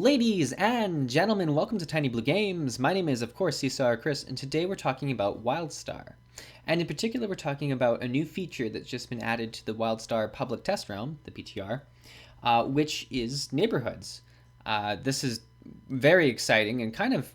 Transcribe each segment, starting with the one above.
Ladies and gentlemen, welcome to Tiny Blue Games. My name is, of course, Seesaw Chris, and today we're talking about Wildstar. And in particular, we're talking about a new feature that's just been added to the Wildstar public test realm, the PTR, which is neighborhoods. This is very exciting and kind of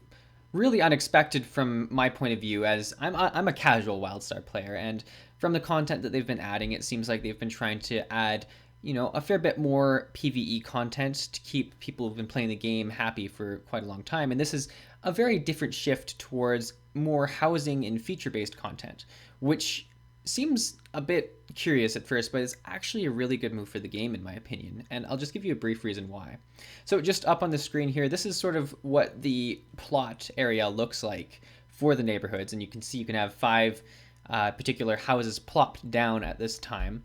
really unexpected from my point of view, as I'm a casual Wildstar player, and from the content that they've been adding, it seems like they've been trying to add a fair bit more PvE content to keep people who've been playing the game happy for quite a long time. And this is a very different shift towards more housing and feature-based content, which seems a bit curious at first, but it's actually a really good move for the game in my opinion. And I'll just give you a brief reason why. So just up on the screen here, this is sort of what the plot area looks like for the neighborhoods. And you can see you can have 5 particular houses plopped down at this time.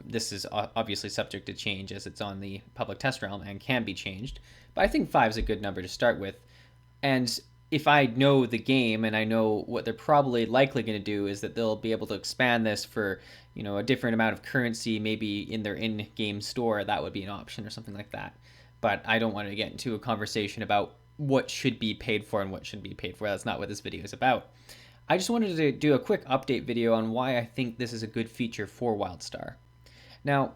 This is obviously subject to change as it's on the public test realm and can be changed, but I think 5 is a good number to start with. And if I know the game and I know what they're probably likely going to do is that they'll be able to expand this for, a different amount of currency, maybe in their in-game store, that would be an option or something like that. But I don't want to get into a conversation about what should be paid for and what shouldn't be paid for. That's not what this video is about. I just wanted to do a quick update video on why I think this is a good feature for Wildstar. Now,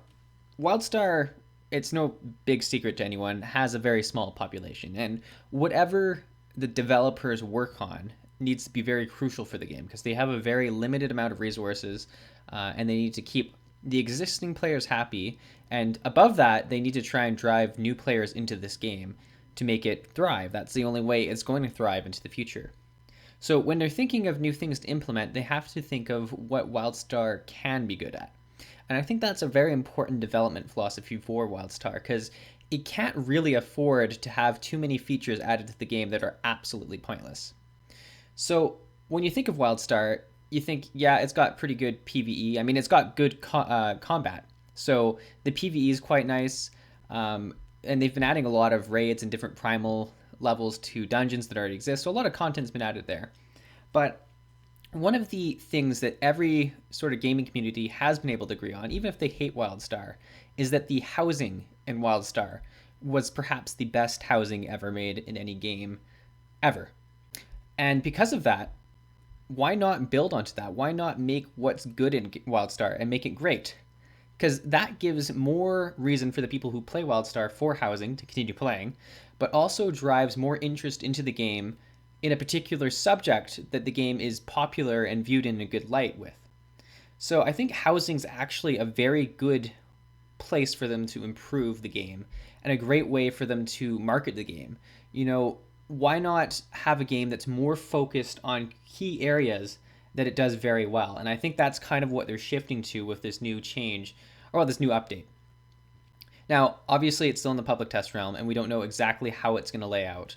Wildstar, it's no big secret to anyone, has a very small population, and whatever the developers work on needs to be very crucial for the game because they have a very limited amount of resources, and they need to keep the existing players happy, and above that, they need to try and drive new players into this game to make it thrive. That's the only way it's going to thrive into the future. So when they're thinking of new things to implement, they have to think of what Wildstar can be good at. And I think that's a very important development philosophy for Wildstar, because it can't really afford to have too many features added to the game that are absolutely pointless. So when you think of Wildstar, you think, yeah, it's got pretty good PvE. I mean, it's got good combat. So the PvE is quite nice, and they've been adding a lot of raids and different primal levels to dungeons that already exist, so a lot of content's been added there. But one of the things that every sort of gaming community has been able to agree on, even if they hate Wildstar, is that the housing in Wildstar was perhaps the best housing ever made in any game ever. And because of that, why not build onto that? Why not make what's good in Wildstar and make it great? Because that gives more reason for the people who play Wildstar for housing to continue playing, but also drives more interest into the game in a particular subject that the game is popular and viewed in a good light with. So I think housing's actually a very good place for them to improve the game and a great way for them to market the game. Why not have a game that's more focused on key areas that it does very well? And I think that's kind of what they're shifting to with this new change, or this new update. Now, obviously, it's still in the public test realm, and we don't know exactly how it's going to lay out.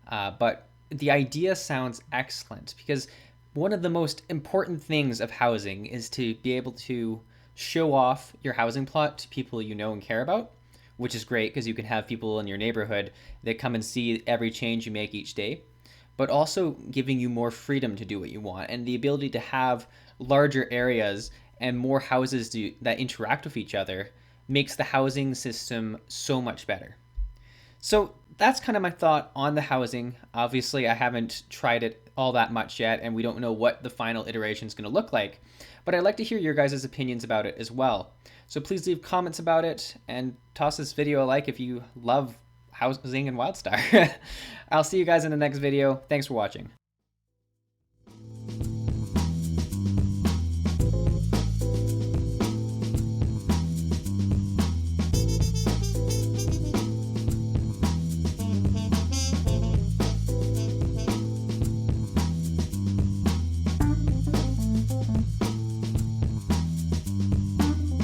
But the idea sounds excellent, because one of the most important things of housing is to be able to show off your housing plot to people you know and care about, which is great because you can have people in your neighborhood that come and see every change you make each day, but also giving you more freedom to do what you want and the ability to have larger areas and more houses that interact with each other makes the housing system so much better. So that's kind of my thought on the housing. Obviously, I haven't tried it all that much yet, and we don't know what the final iteration is going to look like, but I'd like to hear your guys' opinions about it as well. So please leave comments about it and toss this video a like if you love housing in Wildstar. I'll see you guys in the next video. Thanks for watching.